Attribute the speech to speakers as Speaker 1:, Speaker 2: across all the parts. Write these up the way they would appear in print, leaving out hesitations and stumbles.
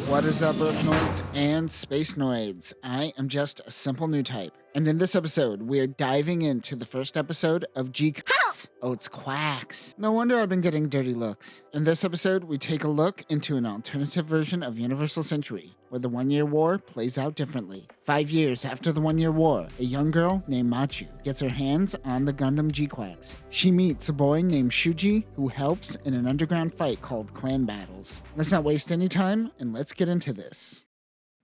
Speaker 1: What is up, Earthnoids and Spacenoids? I am just a simple new type. And in this episode, we're diving into the first episode of GQuuuuuuX. Oh, it's quacks. No wonder I've been getting dirty looks. In this episode, we take a look into an alternative version of Universal Century, where the 1 Year War plays out differently. 5 years after the 1 Year War, a young girl named Machu gets her hands on the Gundam GQuuuuuuX. She meets a boy named Shuji who helps in an underground fight called clan battles. Let's not waste any time, and let's get into this.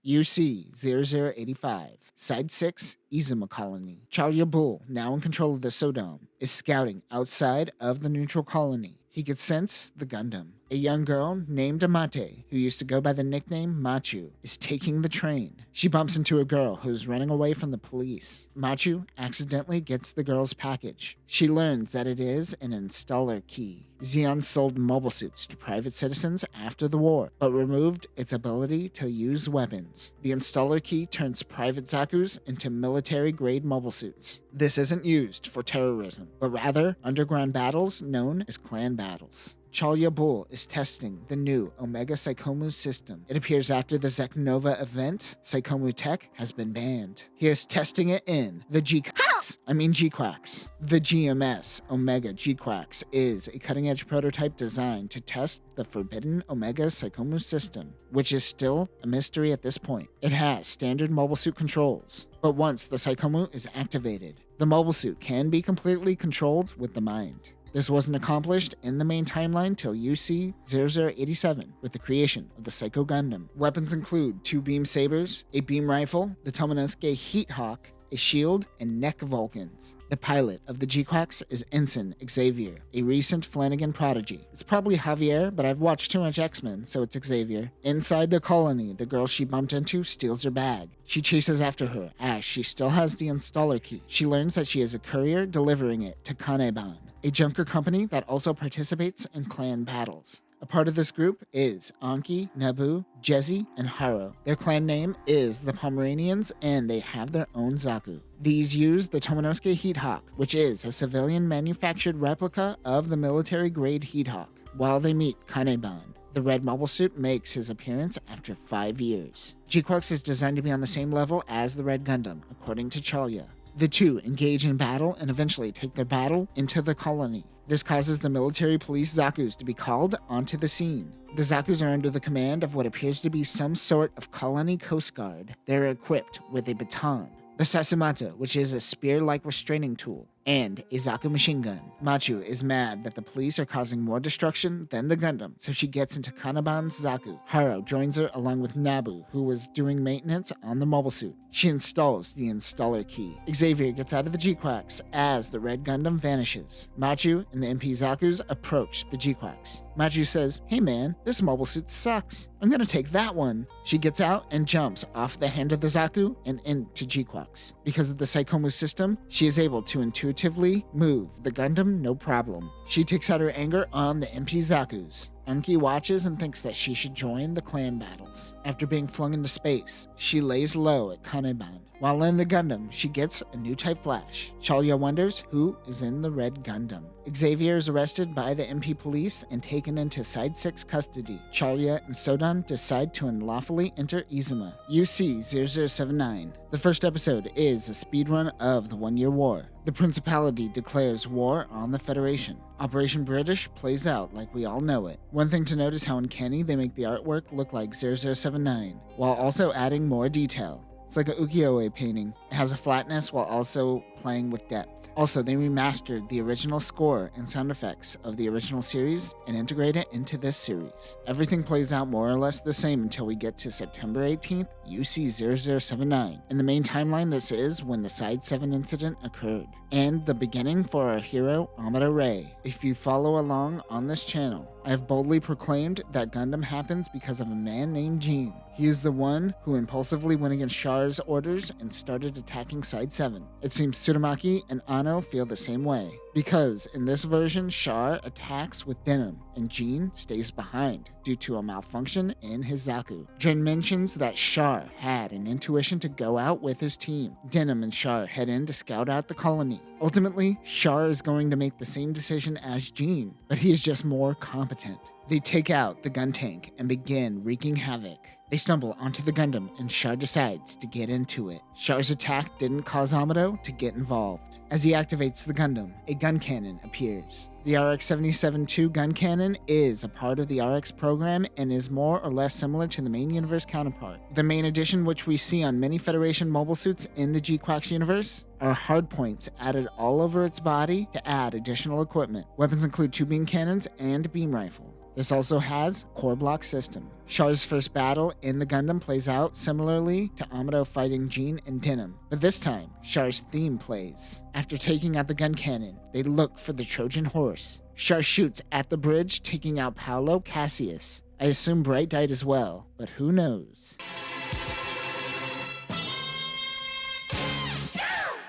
Speaker 1: UC-0085, Side 6, Izuma Colony. Charlia Bull, now in control of the Sodome, is scouting outside of the neutral colony. He could sense the Gundam. A young girl named Amate, who used to go by the nickname Machu, is taking the train. She bumps into a girl who's running away from the police. Machu accidentally gets the girl's package. She learns that it is an installer key. Zeon sold mobile suits to private citizens after the war, but removed its ability to use weapons. The installer key turns private Zakus into military-grade mobile suits. This isn't used for terrorism, but rather underground battles known as clan battles. Charlia Bull is testing the new Omega Psychomu system. It appears after the Zeknova event, Psychomu tech has been banned. He is testing it in the GQuuuuuuX. The GMS Omega GQuuuuuuX is a cutting-edge prototype designed to test the forbidden Omega Psychomu system, which is still a mystery at this point. It has standard mobile suit controls, but once the Psychomu is activated, the mobile suit can be completely controlled with the mind. This wasn't accomplished in the main timeline till UC-0087 with the creation of the Psycho Gundam. Weapons include 2 beam sabers, a beam rifle, the Tomonosuke Heat Hawk, a shield, and neck Vulcans. The pilot of the GQuuuuuuX is Ensign Xavier, a recent Flanagan prodigy. It's probably Javier, but I've watched too much X-Men, so it's Xavier. Inside the colony, the girl she bumped into steals her bag. She chases after her as she still has the installer key. She learns that she is a courier delivering it to Kaneban, a junker company that also participates in clan battles. A part of this group is Anki, Nabu, Jezi, and Haro. Their clan name is the Pomeranians, and they have their own Zaku. These use the Tomonosuke Heat Hawk, which is a civilian-manufactured replica of the military-grade Heat Hawk. While they meet Kaneban, the red mobile suit makes his appearance after 5 years. GQuuuuuuX is designed to be on the same level as the Red Gundam, according to Charlia. The two engage in battle and eventually take their battle into the colony. This causes the military police Zakus to be called onto the scene. The Zakus are under the command of what appears to be some sort of colony coast guard. They're equipped with a baton, the Sasumata, which is a spear-like restraining tool, and a Zaku machine gun. Machu is mad that the police are causing more destruction than the Gundam, so she gets into Kaneban's Zaku. Haro joins her along with Nabu, who was doing maintenance on the mobile suit. She installs the installer key. Xavier gets out of the GQuuuuuuX as the Red Gundam vanishes. Machu and the MP Zakus approach the GQuuuuuuX. Machu says, "Hey man, this mobile suit sucks. I'm gonna take that one." She gets out and jumps off the hand of the Zaku and into GQuuuuuuX. Because of the Psychomu system, she is able to intuitively move the Gundam no problem. She takes out her anger on the MP Zakus. Anki watches and thinks that she should join the clan battles. After being flung into space, she lays low at Kaneban. While in the Gundam, she gets a new type flash. Charlia wonders who is in the Red Gundam. Xavier is arrested by the MP police and taken into Side 6 custody. Charlia and Sodan decide to unlawfully enter Izuma. UC-0079. The first episode is a speedrun of the 1 Year War. The Principality declares war on the Federation. Operation British plays out like we all know it. One thing to note is how uncanny they make the artwork look like 0079, while also adding more detail. It's like a ukiyo-e painting. It has a flatness while also playing with depth. Also, they remastered the original score and sound effects of the original series and integrate it into this series. Everything plays out more or less the same until we get to September 18th, UC-0079. In the main timeline, this is when the Side 7 incident occurred, and the beginning for our hero, Amada Ray. If you follow along on this channel, I have boldly proclaimed that Gundam happens because of a man named Gene. He is the one who impulsively went against Char's orders and started attacking Side 7. It seems Tsurumaki and Ano feel the same way, because in this version, Char attacks with Denim, and Gene stays behind due to a malfunction in his Zaku. Dren mentions that Char had an intuition to go out with his team. Denim and Char head in to scout out the colony. Ultimately, Char is going to make the same decision as Gene, but he is just more competent. They take out the gun tank and begin wreaking havoc. They stumble onto the Gundam and Char decides to get into it. Char's attack didn't cause Amado to get involved. As he activates the Gundam, a gun cannon appears. The RX-78-02 gun cannon is a part of the RX program and is more or less similar to the main universe counterpart. The main addition, which we see on many Federation mobile suits in the GQuuuuuuX universe, are hardpoints added all over its body to add additional equipment. Weapons include 2 beam cannons and beam rifle. This also has core block system. Char's first battle in the Gundam plays out similarly to Amado fighting Jean and Denim, but this time, Char's theme plays. After taking out the gun cannon, they look for the Trojan horse. Char shoots at the bridge, taking out Paolo Cassius. I assume Bright died as well, but who knows?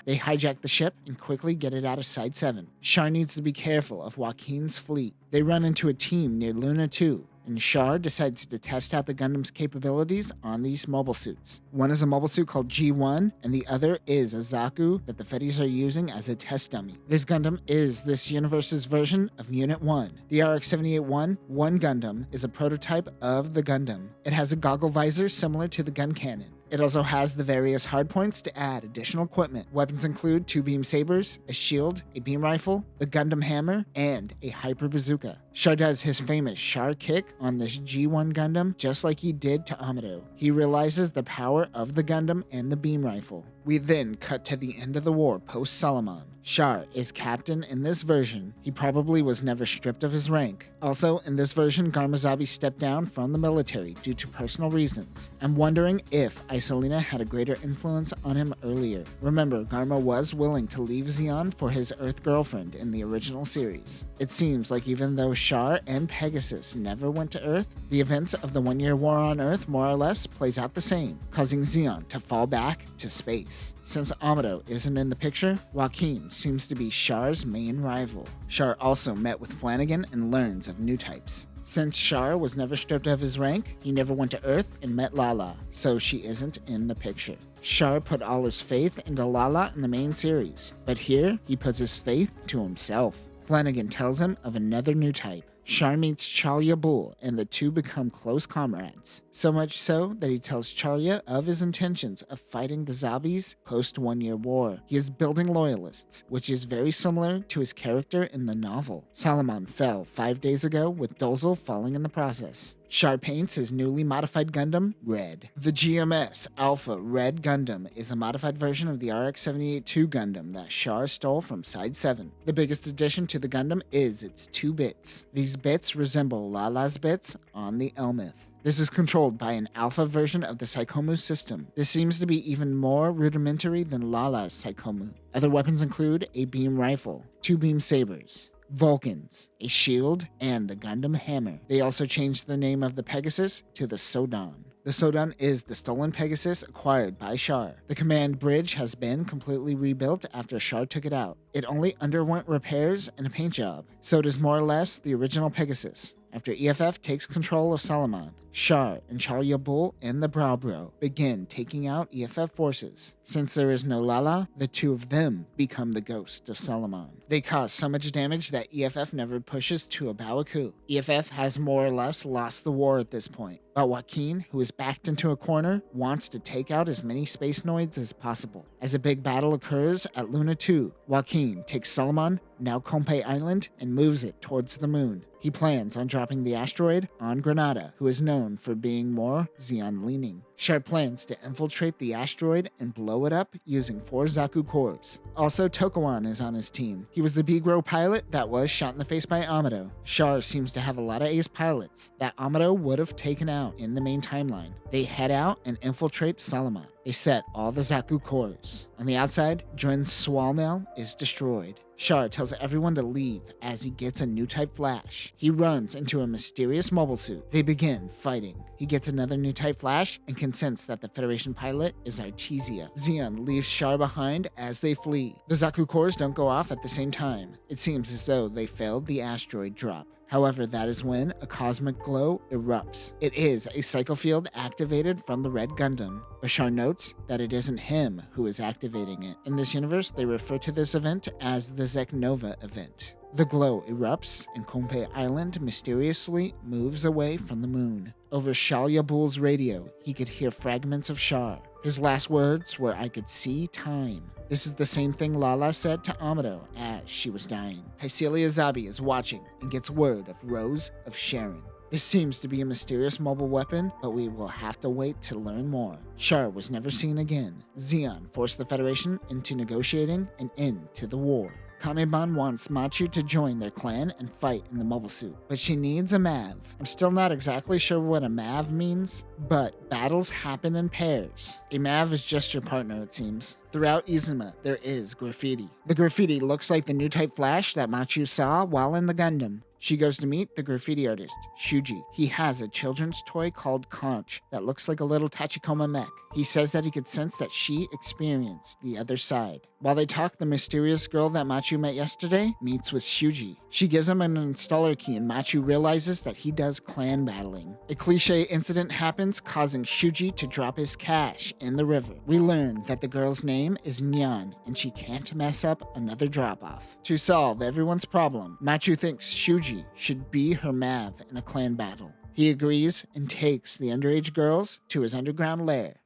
Speaker 1: They hijack the ship and quickly get it out of Side 7. Char needs to be careful of Joaquin's fleet. They run into a team near Luna 2, and Char decides to test out the Gundam's capabilities on these mobile suits. One is a mobile suit called G1, and the other is a Zaku that the Feddies are using as a test dummy. This Gundam is this universe's version of Unit 1. The RX-78-01 Gundam is a prototype of the Gundam. It has a goggle visor similar to the gun cannon. It also has the various hardpoints to add additional equipment. Weapons include 2 beam sabers, a shield, a beam rifle, the Gundam hammer, and a hyper bazooka. Char does his famous Char kick on this G1 Gundam just like he did to Amado. He realizes the power of the Gundam and the beam rifle. We then cut to the end of the war post-Solomon. Char is captain in this version. He probably was never stripped of his rank. Also, in this version, Garmazabi stepped down from the military due to personal reasons. I'm wondering if Isolina had a greater influence on him earlier. Remember, Garma was willing to leave Zeon for his Earth girlfriend in the original series. It seems like even though Char and Pegasus never went to Earth, the events of the 1-year war on Earth more or less plays out the same, causing Zeon to fall back to space. Since Amado isn't in the picture, Joaquin seems to be Char's main rival. Char also met with Flanagan and learns of new types. Since Char was never stripped of his rank, he never went to Earth and met Lala, so she isn't in the picture. Char put all his faith into Lala in the main series, but here he puts his faith to himself. Flanagan tells him of another new type. Char meets Chalia Bull, and the two become close comrades. So much so that he tells Chalia of his intentions of fighting the Zabis post-1-year war. He is building loyalists, which is very similar to his character in the novel. Solomon fell 5 days ago, with Dozel falling in the process. Char paints his newly modified Gundam red. The GMS Alpha Red Gundam is a modified version of the RX-78-02 Gundam that Char stole from Side 7. The biggest addition to the Gundam is its 2 bits. These bits resemble Lala's bits on the Elmith. This is controlled by an alpha version of the Psychomu system. This seems to be even more rudimentary than Lala's Psychomu. Other weapons include a beam rifle, 2 beam sabers, Vulcans, a shield, and the Gundam hammer. They also changed the name of the Pegasus to the Sodan. The Sodan is the stolen Pegasus acquired by Char. The command bridge has been completely rebuilt after Char took it out. It only underwent repairs and a paint job, so it is more or less the original Pegasus. After EFF takes control of Solomon, Char and Chalia Bull and the Brow Bro begin taking out EFF forces. Since there is no Lala, the 2 of them become the ghost of Solomon. They cause so much damage that EFF never pushes to a Bawaku. EFF has more or less lost the war at this point, but Joaquin, who is backed into a corner, wants to take out as many Spacenoids as possible. As a big battle occurs at Luna 2, Joaquin takes Solomon, now Kompe Island, and moves it towards the moon. He plans on dropping the asteroid on Granada, who is known for being more Zeon-leaning. Char plans to infiltrate the asteroid and blow it up using 4 Zaku cores. Also, Tokuwan is on his team. He was the Bigro pilot that was shot in the face by Amado. Char seems to have a lot of ace pilots that Amado would have taken out in the main timeline. They head out and infiltrate Solomon. They set all the Zaku cores. On the outside, Dren's Swalmel is destroyed. Char tells everyone to leave as he gets a new type flash. He runs into a mysterious mobile suit. They begin fighting. He gets another new type flash and can sense that the Federation pilot is Artesia. Zeon leaves Char behind as they flee. The Zaku cores don't go off at the same time. It seems as though they failed the asteroid drop. However, that is when a cosmic glow erupts. It is a psycho field activated from the Red Gundam. Bashar notes that it isn't him who is activating it. In this universe, they refer to this event as the Zeknova event. The glow erupts, and Konpei Island mysteriously moves away from the moon. Over Shalia Bull's radio, he could hear fragments of Char. His last words were, "I could see time." This is the same thing Lala said to Amado as she was dying. Hycelia Zabi is watching and gets word of Rose of Sharon. This seems to be a mysterious mobile weapon, but we will have to wait to learn more. Char was never seen again. Zeon forced the Federation into negotiating an end to the war. Kaneban wants Machu to join their clan and fight in the mobile suit, but she needs a Mav. I'm still not exactly sure what a Mav means, but battles happen in pairs. A Mav is just your partner, it seems. Throughout Izuma, there is graffiti. The graffiti looks like the new type flash that Machu saw while in the Gundam. She goes to meet the graffiti artist, Shuji. He has a children's toy called Conch that looks like a little Tachikoma mech. He says that he could sense that she experienced the other side. While they talk, the mysterious girl that Machu met yesterday meets with Shuji. She gives him an installer key and Machu realizes that he does clan battling. A cliche incident happens, causing Shuji to drop his cash in the river. We learn that the girl's name is Nyan and she can't mess up another drop-off. To solve everyone's problem, Machu thinks Shuji should be her Mav in a clan battle. He agrees and takes the underage girls to his underground lair.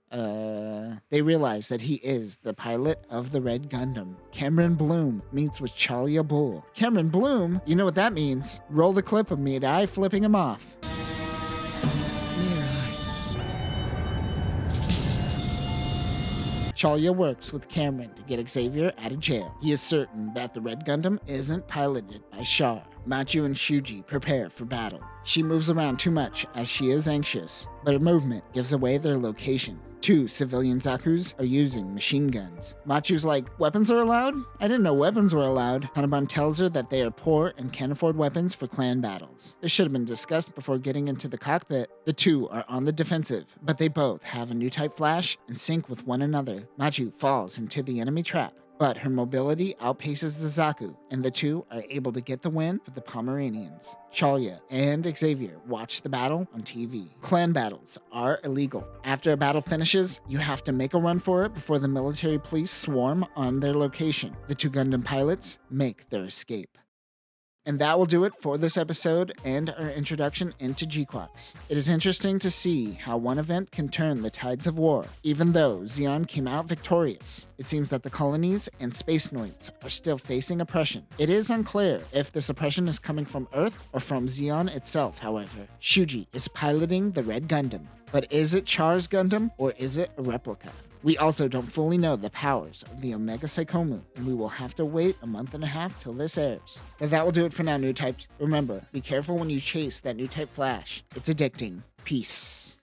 Speaker 1: They realize that he is the pilot of the Red Gundam. Cameron Bloom meets with Chalia Bull. Cameron Bloom? You know what that means. Roll the clip of Mirai flipping him off. Chalia works with Cameron to get Xavier out of jail. He is certain that the Red Gundam isn't piloted by Char. Machu and Shuji prepare for battle. She moves around too much as she is anxious, but her movement gives away their location. 2 civilian Zakus are using machine guns. Machu's like, "Weapons are allowed? I didn't know weapons were allowed." Hanaban tells her that they are poor and can't afford weapons for clan battles. This should have been discussed before getting into the cockpit. The 2 are on the defensive, but they both have a new type flash and sync with one another. Machu falls into the enemy trap, but her mobility outpaces the Zaku, and the 2 are able to get the win for the Pomeranians. Chalia and Xavier watch the battle on TV. Clan battles are illegal. After a battle finishes, you have to make a run for it before the military police swarm on their location. The 2 Gundam pilots make their escape. And that will do it for this episode and our introduction into GQuuuuuuX. It is interesting to see how one event can turn the tides of war. Even though Zeon came out victorious, it seems that the colonies and Spacenoids are still facing oppression. It is unclear if this oppression is coming from Earth or from Zeon itself, however. Shuji is piloting the Red Gundam, but is it Char's Gundam or is it a replica? We also don't fully know the powers of the Omega Psychomu, and we will have to wait a month and a half till this airs. But that will do it for now, new types. Remember, be careful when you chase that new type flash. It's addicting. Peace.